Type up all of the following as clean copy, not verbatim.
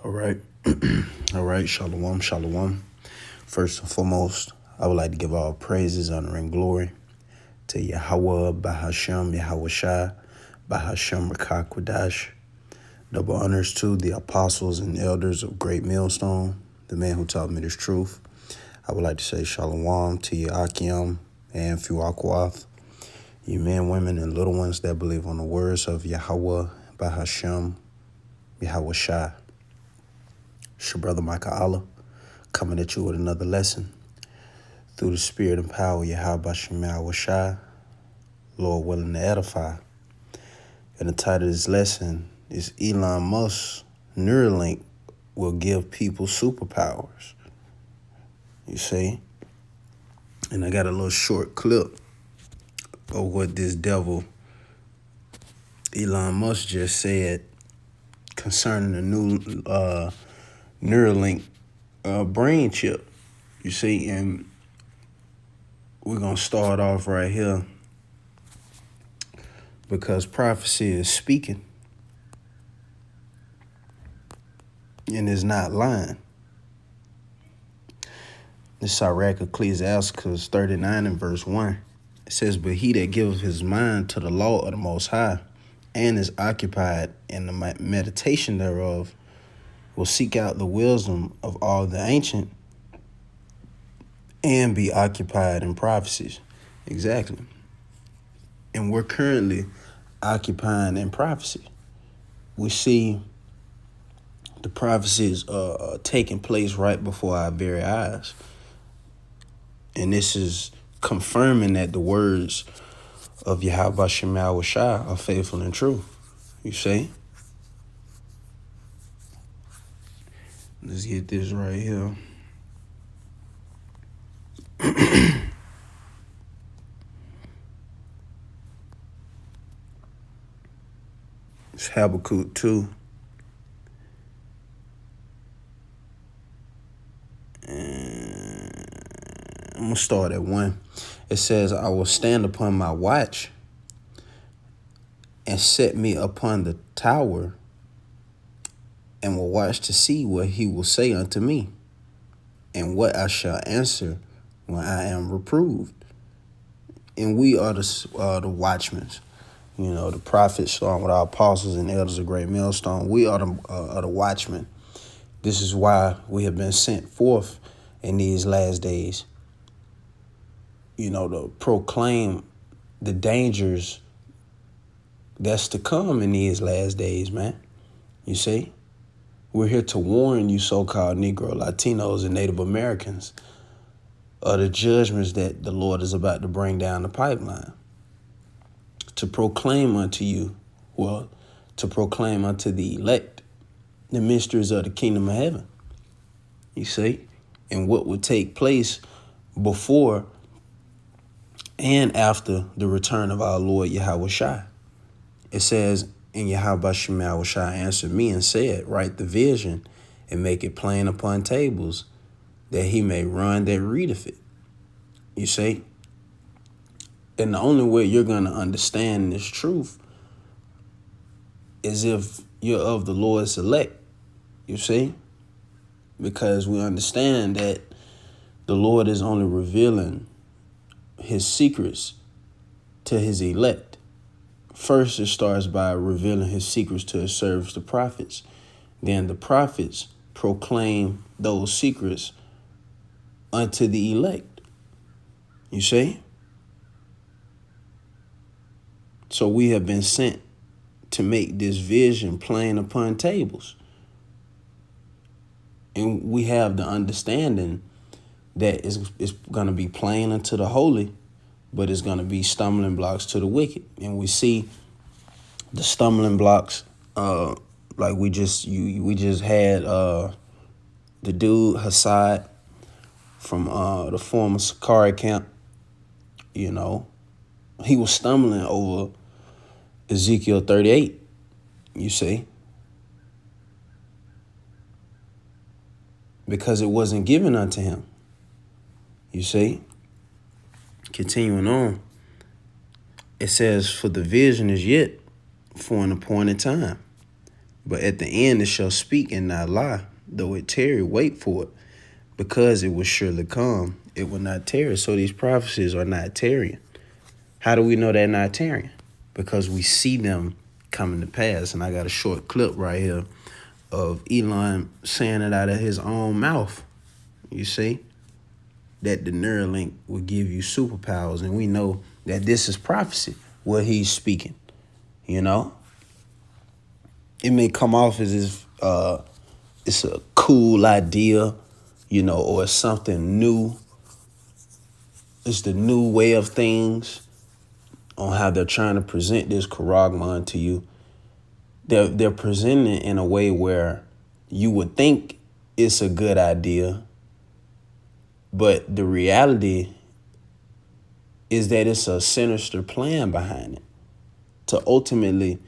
All right. All right. Shalom. Shalom. First and foremost, I would like to give all praises, honor, and glory to Yahweh, Bahashem, Yahweh Shai, Bahashem, Rakakwadash. Double honors to the apostles and elders of Great Millstone, the man who taught me this truth. I would like to say Shalom to Akim and Fuakwath, you men, women, and little ones that believe on the words of Yahweh, Bahashem, Yahweh Shai. It's your brother Michael Allah coming at you with another lesson through the spirit and power of Yahweh Shai, Shai, Lord willing to edify. And the title of this lesson is Elon Musk NeuroLink will give people superpowers. You see? And I got a little short clip of what this devil Elon Musk just said concerning the new NeuroLink brain chip. You see, and we're going to start off right here because prophecy is speaking and is not lying. This is Sirach Ecclesiasticus 39 and verse 1. It says, "But he that giveth his mind to the law of the Most High and is occupied in the meditation thereof will seek out the wisdom of all the ancient and be occupied in prophecies." Exactly. And we're currently occupying in prophecy. We see the prophecies taking place right before our very eyes. And this is confirming that the words of Yahweh Shai are faithful and true. You see? Let's get this right here. It's Habakkuk 2. I'm going to start at 1. It says, "I will stand upon my watch and set me upon the tower and will watch to see what he will say unto me and what I shall answer when I am reproved." And we are the watchmen. You know, the prophets, along with our apostles and elders of Great Millstone, we are the watchmen. This is why we have been sent forth in these last days, you know, to proclaim the dangers that's to come in these last days, man. You see? We're here to warn you so-called Negro, Latinos, and Native Americans of the judgments that the Lord is about to bring down the pipeline. To proclaim unto you, to proclaim unto the elect the mysteries of the kingdom of heaven. You see? And what would take place before and after the return of our Lord Yahweh Shai. It says, "And Yahweh Shai answered me and said, Write the vision and make it plain upon tables, that he may run that readeth it." You see? And the only way you're going to understand this truth is if you're of the Lord's elect. You see? Because we understand that the Lord is only revealing his secrets to his elect. First, it starts by revealing his secrets to his servants, the prophets. Then the prophets proclaim those secrets unto the elect. You see? So we have been sent to make this vision plain upon tables. And we have the understanding that it's going to be plain unto the holy, but it's going to be stumbling blocks to the wicked. And we see the stumbling blocks, like we just had the dude Hassad from the former Sakari camp. You know, he was stumbling over Ezekiel 38. You see, because it wasn't given unto him. You see, continuing on, it says, "For the vision is yet for an appointed time, But at the end it shall speak and not lie. Though it tarry, wait for it, because it will surely come. It will not tarry. So these prophecies are not tarrying. How do we know they're not tarrying? Because we see them coming to pass. And I got a short clip right here of Elon saying it out of his own mouth. You see? That the NeuroLink will give you superpowers. And we know that this is prophecy, what he's speaking. You know? It may come off as if it's a cool idea, you know, or it's something new. It's the new way of things on how they're trying to present this charagma to you. They're presenting it in a way where you would think it's a good idea, but the reality is that it's a sinister plan behind it to ultimately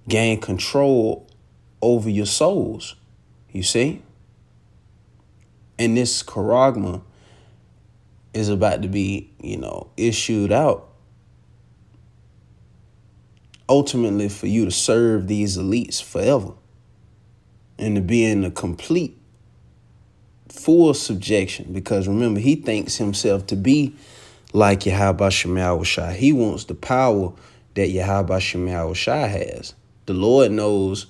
gain control over your souls. You see? And this charagma is about to be, you know, issued out ultimately for you to serve these elites forever and to be in a complete full subjection. Because remember, he thinks himself to be like Yahweh Shemel Shai. He wants the power that Yahweh Shemel Shai has. The Lord knows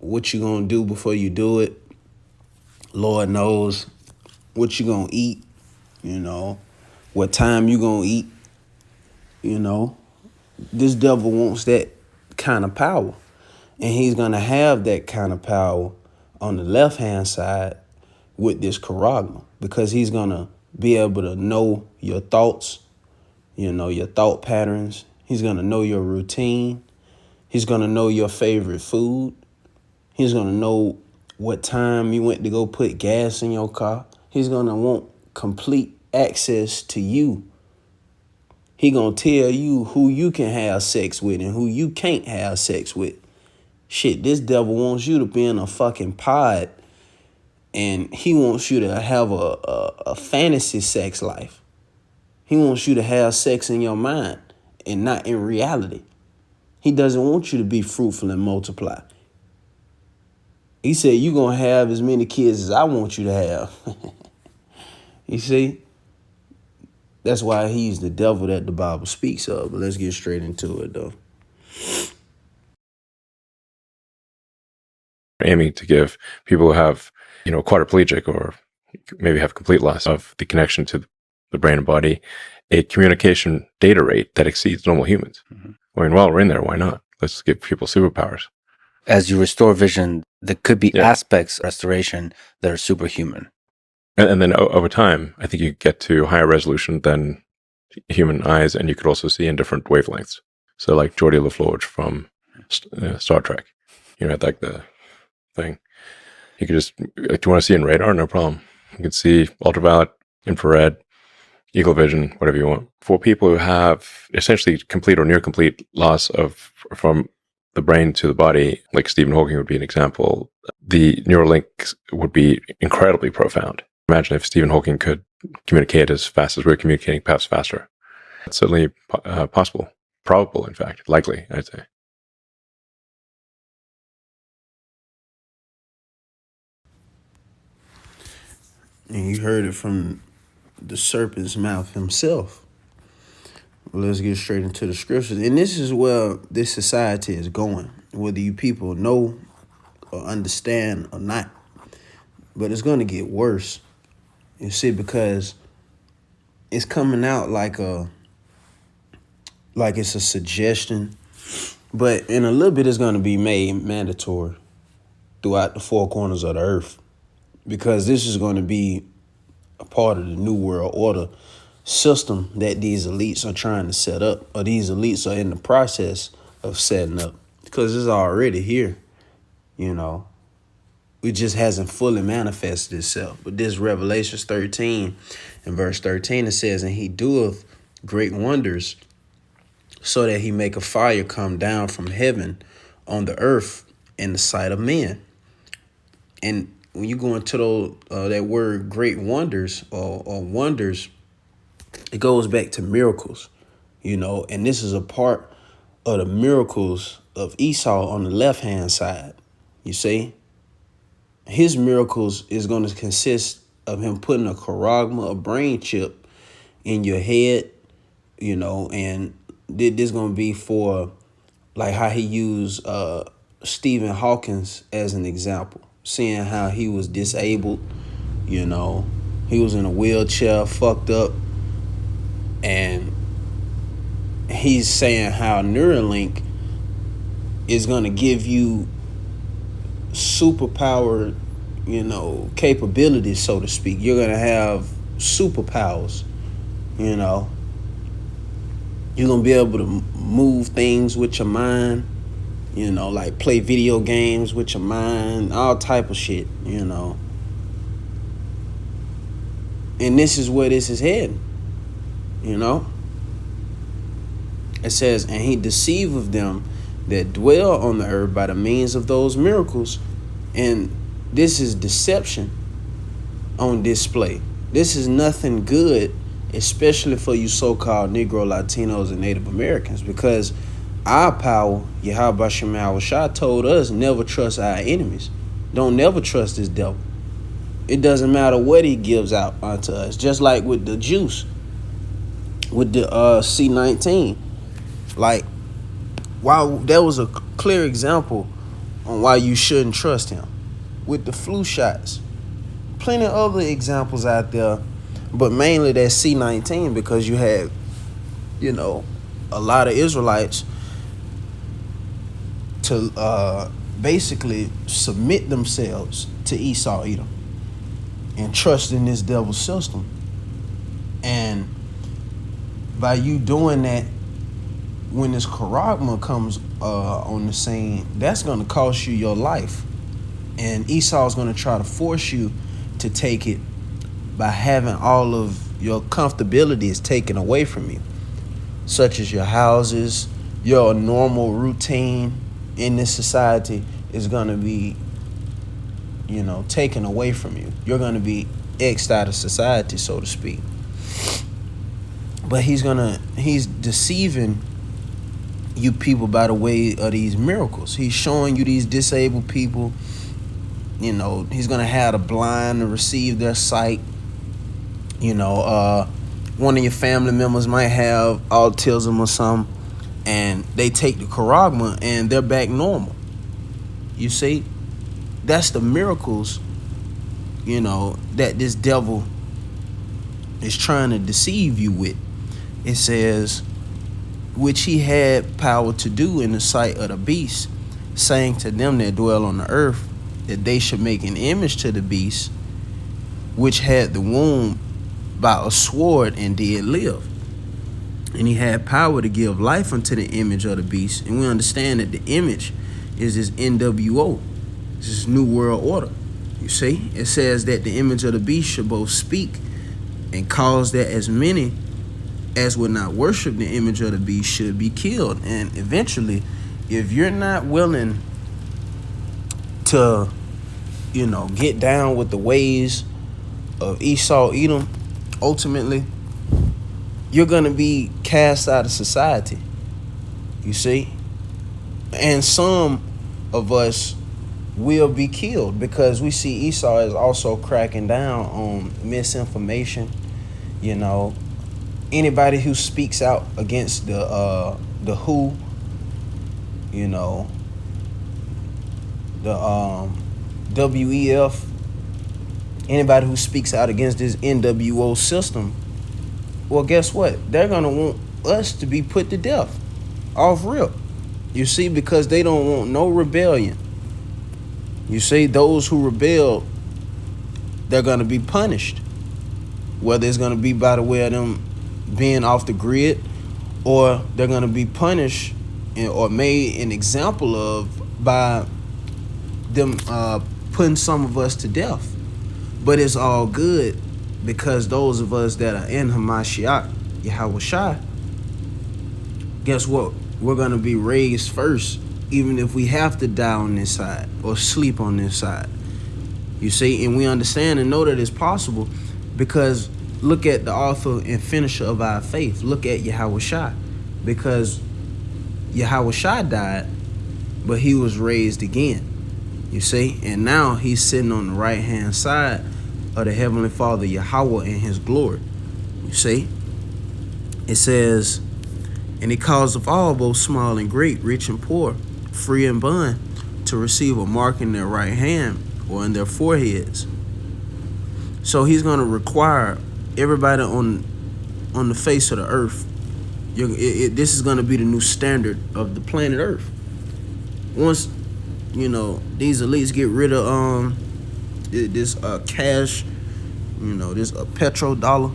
what you're going to do before you do it. Lord knows what you're going to eat, you know, what time you're going to eat, you know. This devil wants that kind of power. And he's going to have that kind of power on the left-hand side with this charagma, because he's going to be able to know your thoughts, you know, your thought patterns. He's going to know your routine. He's going to know your favorite food. He's going to know what time you went to go put gas in your car. He's going to want complete access to you. He going to tell you who you can have sex with and who you can't have sex with. Shit, this devil wants you to be in a fucking pod, and he wants you to have a fantasy sex life. He wants you to have sex in your mind and not in reality. He doesn't want you to be fruitful and multiply. He said, you're going to have as many kids as I want you to have. You see? That's why he's the devil that the Bible speaks of. But let's get straight into it, though. Aiming to give people who have, you know, quadriplegic or maybe have complete loss of the connection to the brain and body, a communication data rate that exceeds normal humans. Mm-hmm. I mean, while we're in there, why not? Let's give people superpowers. As you restore vision, there could be aspects of restoration that are superhuman. And then over time, I think you get to higher resolution than human eyes, and you could also see in different wavelengths. So like Geordie LaForge from Star Trek, you know, like the thing. You could just, like, do you want to see in radar? No problem. You can see ultraviolet, infrared, eagle vision, whatever you want. For people who have essentially complete or near complete loss of from the brain to the body, like Stephen Hawking would be an example, the NeuroLink would be incredibly profound. Imagine if Stephen Hawking could communicate as fast as we're communicating, perhaps faster. It's certainly possible, probable, in fact, likely, I'd say. And you heard it from the serpent's mouth himself. Well, let's get straight into the scriptures. And this is where this society is going, whether you people know or understand or not. But it's going to get worse, you see, because it's coming out like it's a suggestion, but in a little bit it's going to be made mandatory throughout the four corners of the earth, because this is going to be a part of the New World Order system that these elites are trying to set up, or these elites are in the process of setting up, because it's already here, you know. It just hasn't fully manifested itself. But this Revelations 13 and verse 13, it says, and he doeth great wonders, so that he make a fire come down from heaven on the earth in the sight of men. And when you go into those, that word great wonders or wonders, it goes back to miracles, you know, and this is a part of the miracles of Esau on the left-hand side. You see? His miracles is going to consist of him putting a charagma, a brain chip, in your head, and this going to be for like how he used Stephen Hawkins as an example, seeing how he was disabled, he was in a wheelchair, fucked up, and he's saying how NeuroLink is going to give you superpower, capabilities, so to speak. You're going to have superpowers, You're going to be able to move things with your mind, like play video games with your mind, all type of shit, And this is where this is heading, It says, and he deceiveth them that dwell on the earth by the means of those miracles. And this is deception on display. This is nothing good, especially for you so-called Negro, Latinos, and Native Americans, because our power, Yahweh Shem Shah, told us never trust our enemies. Don't never trust this devil. It doesn't matter what he gives out unto us. Just like with the juice, with the C19. Like, while that was a clear example on why you shouldn't trust him. With the flu shots, plenty of other examples out there, but mainly that C19, because you had, a lot of Israelites to basically submit themselves to Esau, Edom, and trust in this devil's system. And by you doing that, when this charagma comes on the scene, that's going to cost you your life. And Esau's going to try to force you to take it by having all of your comfortabilities taken away from you, such as your houses, your normal routine in this society is going to be, taken away from you. You're going to be X'd out of society, so to speak. But he's deceiving you people by the way of these miracles. He's showing you these disabled people, he's going to have the blind to receive their sight. One of your family members might have autism or something, and they take the charagma and they're back normal. You see? That's the miracles, that this devil is trying to deceive you with. It says, which he had power to do in the sight of the beast, saying to them that dwell on the earth, that they should make an image to the beast, which had the womb by a sword and did live. And he had power to give life unto the image of the beast. And we understand that the image is this NWO, this New World Order. You see, it says that the image of the beast should both speak and cause that as many as would not worship the image of the beast should be killed. And eventually, if you're not willing to, get down with the ways of Esau, Edom, ultimately, you're going to be cast out of society. You see? And some of us will be killed, because we see Esau is also cracking down on misinformation. Anybody who speaks out against the WHO, the WEF, anybody who speaks out against this NWO system, well, guess what? They're going to want us to be put to death off rip. You see, because they don't want no rebellion. You see, those who rebel, they're going to be punished. Whether it's going to be by the way of them being off the grid, or they're going to be punished or made an example of by them putting some of us to death. But it's all good, because those of us that are in Hamashiach, Yahweh Shai, guess what? We're going to be raised first, even if we have to die on this side or sleep on this side. You see, and we understand and know that it's possible, because look at the author and finisher of our faith. Look at Yahweh Shai, because Yahushua died, but he was raised again. You see? And now he's sitting on the right-hand side of the Heavenly Father, Yahweh, in his glory. You see? It says, and he calls of all, both small and great, rich and poor, free and bond, to receive a mark in their right hand or in their foreheads. So he's going to require everybody on the face of the earth. This is going to be the new standard of the planet Earth. Once, these elites get rid of this cash, this petrodollar,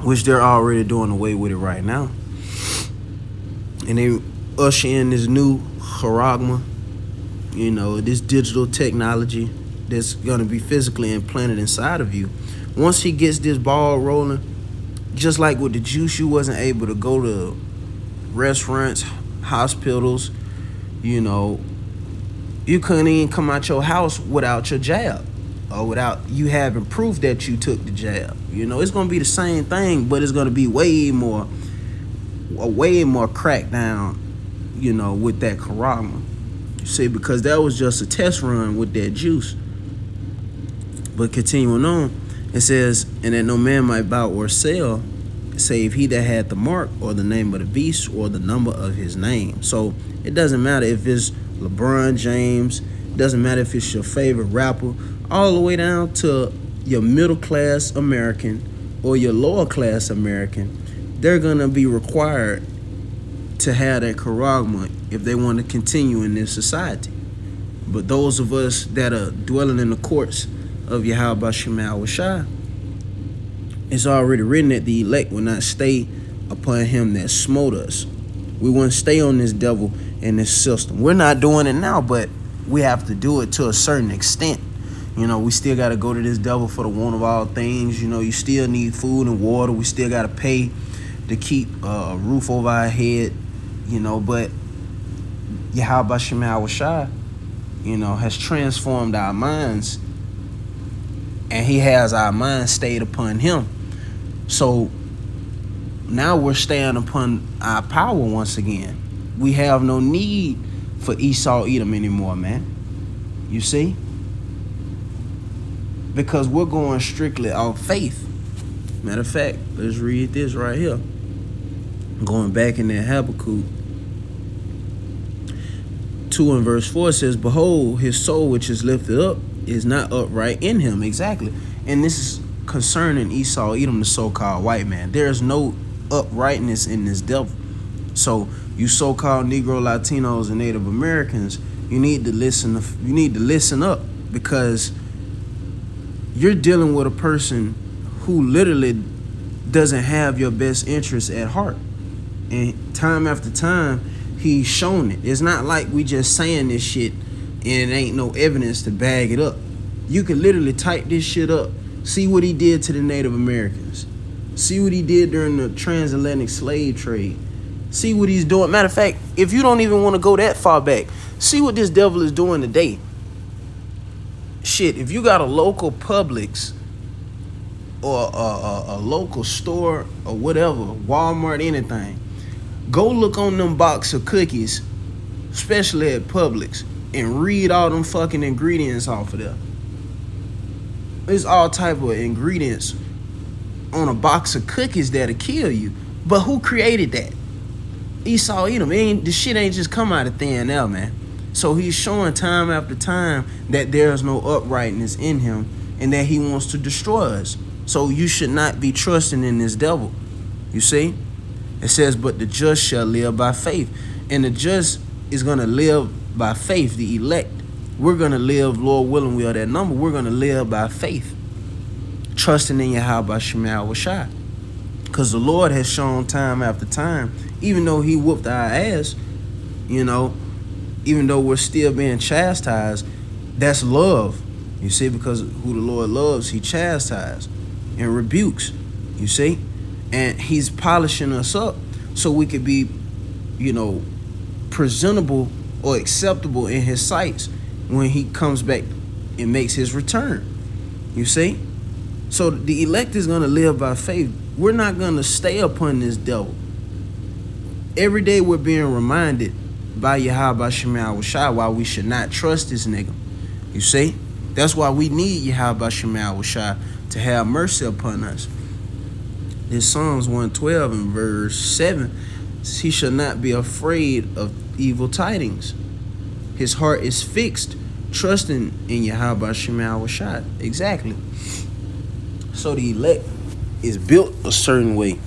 which they're already doing away with it right now. And they usher in this new charagma, this digital technology that's going to be physically implanted inside of you. Once he gets this ball rolling, just like with the juice, you wasn't able to go to restaurants, hospitals, you couldn't even come out your house without your jab or without you having proof that you took the jab. It's going to be the same thing, but it's going to be way more crackdown, with that charagma. You see, because that was just a test run with that juice. But continuing on, it says, and that no man might buy or sell, save he that had the mark or the name of the beast or the number of his name. So it doesn't matter if it's LeBron James, it doesn't matter if it's your favorite rapper, all the way down to your middle class American or your lower class American. They're going to be required to have that charagma if they want to continue in this society. But those of us that are dwelling in the courts of Yahweh Shema Shai, it's already written that the elect will not stay upon him that smote us. We won't stay on this devil and this system. We're not doing it now, but we have to do it to a certain extent. We still got to go to this devil for the want of all things. You still need food and water. We still got to pay to keep a roof over our head. But Yahweh Shema Shai, has transformed our minds, and he has our minds stayed upon him. So now we're staying upon our power once again. We have no need for Esau Edom anymore, man. You see? Because we're going strictly off faith. Matter of fact, let's read this right here. Going back in that Habakkuk 2 and verse 4 says, behold, his soul which is lifted up is not upright in him. Exactly. And this is concerning Esau Edom, the so-called white man. There is no uprightness in this devil. So you so-called Negro, Latinos, and Native Americans, you need to listen up, because you're dealing with a person who literally doesn't have your best interests at heart. And time after time, he's shown it. It's not like we just saying this shit and it ain't no evidence to bag it up. You can literally type this shit up, see what he did to the Native Americans, see what he did during the transatlantic slave trade, see what he's doing. Matter of fact, if you don't even want to go that far back, see what this devil is doing today. Shit, if you got a local Publix or a local store or whatever, Walmart, anything, go look on them box of cookies, especially at Publix, and read all them fucking ingredients off of there. There's all type of ingredients on a box of cookies that'll kill you. But who created that? Esau Edom. The shit ain't just come out of thin air, man. So he's showing time after time that there's no uprightness in him and that he wants to destroy us. So you should not be trusting in this devil. You see? It says, but the just shall live by faith. And the just is going to live by faith, the elect. We're going to live, Lord willing, we are that number. We're going to live by faith, trusting in Yahweh Shema Shai. Because the Lord has shown time after time, even though he whooped our ass, even though we're still being chastised, that's love. You see, because who the Lord loves, he chastises and rebukes, you see? And he's polishing us up so we could be, presentable or acceptable in his sights when he comes back and makes his return, you see? So the elect is going to live by faith. We're not going to stay upon this devil. Every day we're being reminded by Yahweh Shemel Shai why we should not trust this nigga. You see? That's why we need Yahweh Shemel Shai to have mercy upon us. This Psalms 112 and verse 7, he shall not be afraid of evil tidings. His heart is fixed, trusting in Yahweh Shemel Shai. Exactly. So the elect is built a certain way.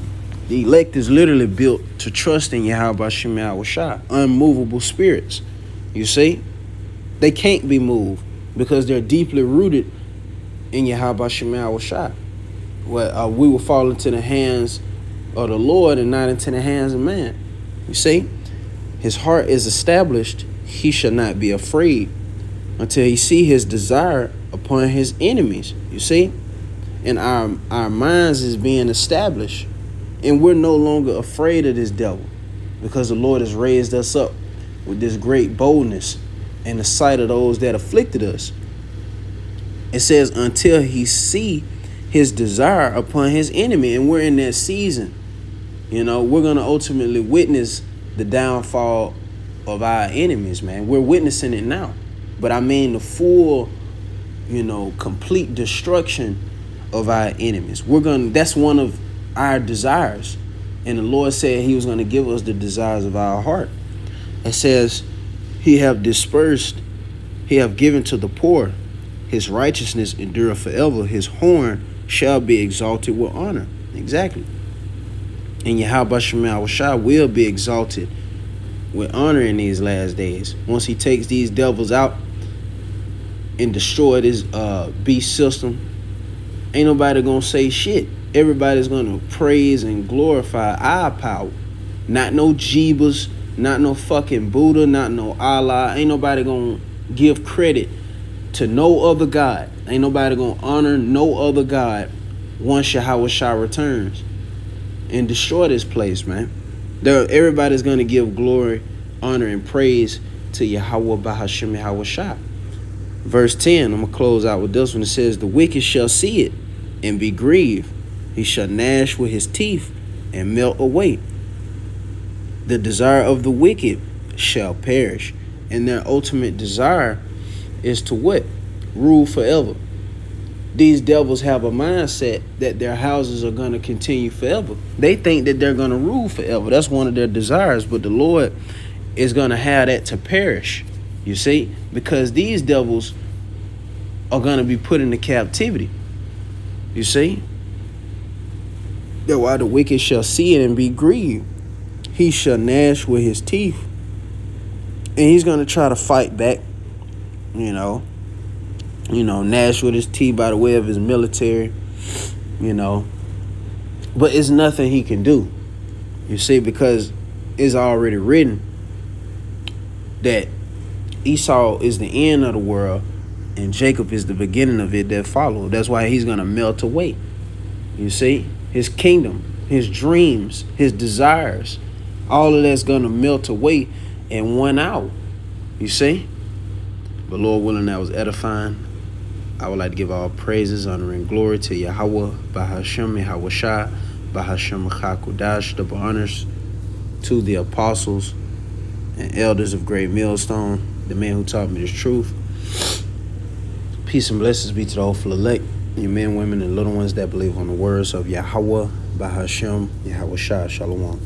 The elect is literally built to trust in Yahweh Shemel Shai. Unmovable spirits. You see? They can't be moved because they're deeply rooted in Yahweh Shemel Shai. We will fall into the hands of the Lord and not into the hands of man. You see? His heart is established. He shall not be afraid until he see his desire upon his enemies. You see? And our minds is being established. And we're no longer afraid of this devil because the Lord has raised us up with this great boldness in the sight of those that afflicted us. It says until he see his desire upon his enemy. And we're in that season. You know, we're going to ultimately witness the downfall of our enemies, man. We're witnessing it now. But I mean the full, complete destruction of our enemies. That's one of our desires. And the Lord said he was going to give us the desires of our heart. It says, he have dispersed, he have given to the poor. His righteousness endureth forever. His horn shall be exalted with honor. Exactly. And Yahweh Shemel Shai will be exalted with honor in these last days. Once he takes these devils out and destroy this beast system, ain't nobody gonna say shit. Everybody's gonna praise and glorify our power. Not no Jeebus, not no fucking Buddha, not no Allah. Ain't nobody gonna give credit to no other God. Ain't nobody gonna honor no other God once Yahweh Shai returns and destroy this place, man. Everybody's gonna give glory, honor, and praise to Yahweh Bahashem Yahweh Shai. Verse 10, I'm gonna close out with this one. It says, the wicked shall see it and be grieved. He shall gnash with his teeth and melt away. The desire of the wicked shall perish. And their ultimate desire is to what? Rule forever. These devils have a mindset that their houses are going to continue forever. They think that they're going to rule forever. That's one of their desires. But the Lord is going to have that to perish. You see? Because these devils are going to be put into captivity. You see? That why the wicked shall see it and be grieved. He shall gnash with his teeth. And he's going to try to fight back. Gnash with his teeth by the way of his military. But it's nothing he can do. You see? Because it's already written that Esau is the end of the world and Jacob is the beginning of it that follow. That's why he's going to melt away. You see? His kingdom, his dreams, his desires, all of that's going to melt away in 1 hour. You see? But Lord willing, that was edifying. I would like to give all praises, honor, and glory to Yahweh, Bahashem, Yahweh Shai, Bahashem, Chakudash, double honors to the apostles and elders of Great Millstone, the man who taught me this truth. Peace and blessings be to the hopeful elect, you men, women, and little ones that believe on the words of Yahweh, Bahashem, Yahweh Shai, Shalom.